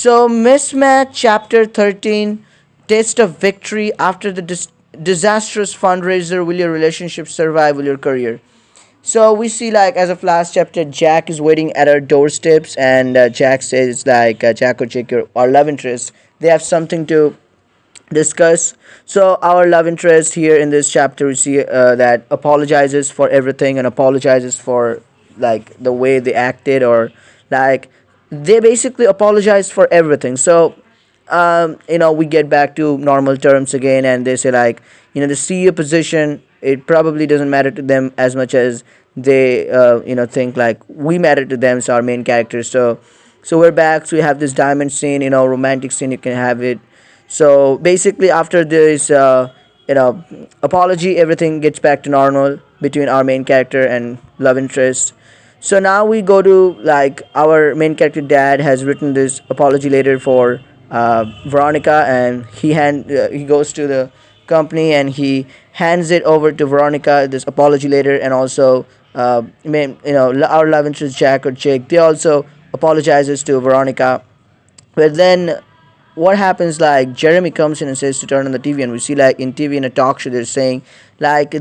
So, Mismatch Chapter 13, Taste of Victory after the disastrous fundraiser. Will your relationship survive? Will your career? So we see like as of last chapter, Jack is waiting at our doorsteps, and Jack says like Jack or Jake, our love interest. They have something to discuss. So our love interest here in this chapter, we see that apologizes for everything and apologizes for like the way they acted, or like they basically apologize for everything. So we get back to normal terms again, and they say like, the CEO position, it probably doesn't matter to them as much as they think like we matter to them. So our main characters. So we're back. So we have this diamond scene, romantic scene. You can have it. So basically, after this, apology, everything gets back to normal between our main character and love interest. So now we go to like our main character dad has written this apology letter for Veronica, and he goes to the company and he hands it over to Veronica, this apology letter, and also our love interest Jack or Jake, they also apologizes to Veronica. But then what happens, like Jeremy comes in and says to turn on the TV, and we see like in TV in a talk show they're saying like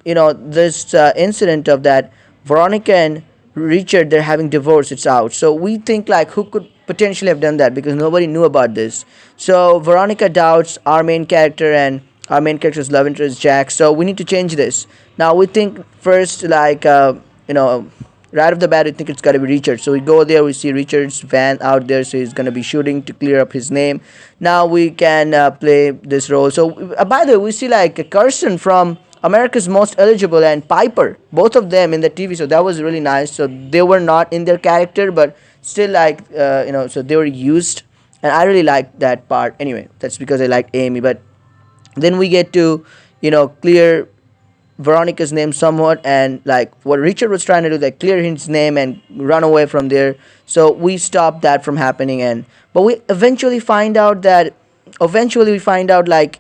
this incident of that Veronica and Richard, they're having divorce, it's out. So we think like who could potentially have done that, because nobody knew about this. So Veronica doubts our main character, and our main character's love interest Jack. So we need to change this. Now we think first like right off the bat, I think it's got to be Richard. So we go there, we see Richard's van out there, so he's going to be shooting to clear up his name. Now we can play this role. So, by the way, we see like Carson from America's Most Eligible and Piper, both of them in the TV. So that was really nice. So they were not in their character, but still, like, so they were used. And I really liked that part. Anyway, that's because I liked Amy. But then we get to, clear Veronica's name somewhat, and like what Richard was trying to do, like clear his name and run away from there. So we stopped that from happening, and but we eventually we find out like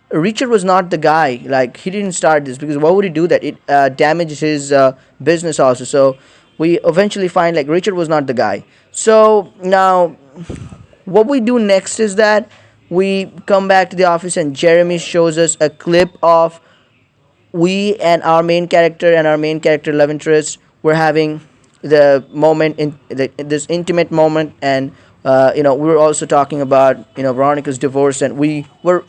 Richard was not the guy. Like he didn't start this, because why would he do that? It damages his business also. So we eventually find like Richard was not the guy. So now what we do next is that we come back to the office, and Jeremy shows us a clip of we and our main character and our main character love interest were having the moment in this intimate moment, and we were also talking about Veronica's divorce, and we were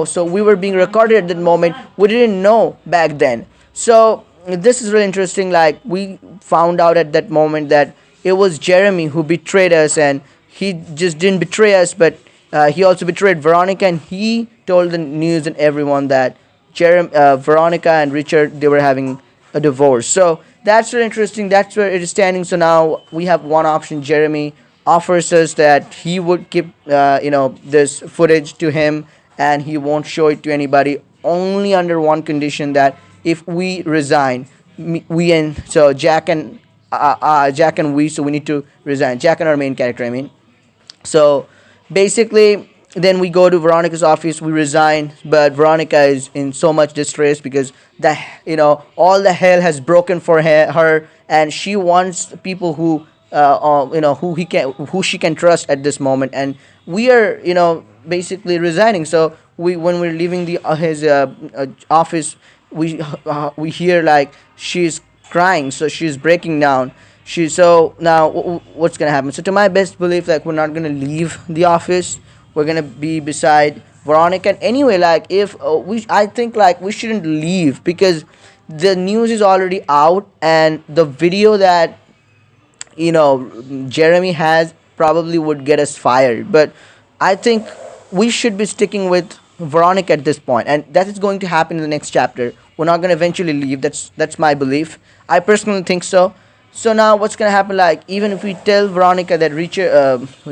so we were being recorded at that moment. We didn't know back then. So this is really interesting. Like we found out at that moment that it was Jeremy who betrayed us, and he just didn't betray us, but he also betrayed Veronica, and he told the news and everyone that Veronica and Richard, they were having a divorce. So that's really interesting. That's where it is standing. So now we have one option. Jeremy offers us that he would keep this footage to him, and he won't show it to anybody, only under one condition, that if we resign, we and so Jack and we, so we need to resign. Jack and our main character, I mean. So basically, then we go to Veronica's office. We resign, but Veronica is in so much distress because all the hell has broken for her, and she wants people who she can trust at this moment. And we are basically resigning. So when we're leaving the his office, we hear like she's crying, so she's breaking down. So now what's gonna happen? So to my best belief, like we're not gonna leave the office, we're gonna be beside Veronica. And anyway, like if I think like we shouldn't leave, because the news is already out, and the video that Jeremy has probably would get us fired. But I think we should be sticking with Veronica at this point, and that is going to happen in the next chapter. We're not gonna eventually leave. That's my belief. I personally think so. So now what's gonna happen? Like even if we tell Veronica that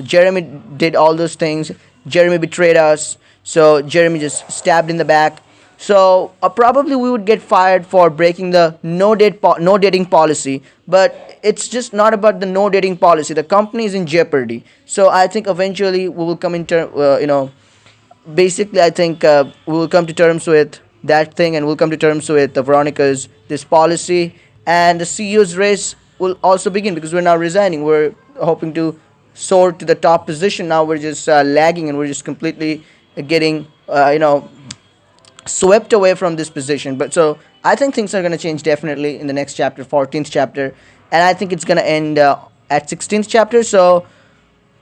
Jeremy did all those things, Jeremy betrayed us. So Jeremy just stabbed in the back. So probably we would get fired for breaking the no dating policy. But it's just not about the no dating policy. The company is in jeopardy. So I think eventually we will come into basically I think we will come to terms with that thing, and we'll come to terms with Veronica's this policy, and the CEO's race will also begin, because we're now resigning. We're hoping to soared to the top position. Now we're just lagging, and we're just completely getting swept away from this position. But so I think things are going to change definitely in the next chapter, 14th chapter, and I think it's going to end at 16th chapter. So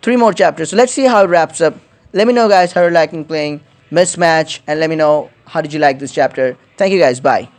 three more chapters. So let's see how it wraps up. Let me know, guys, how you're liking playing Mismatch, and let me know how did you like this chapter. Thank you, guys. Bye.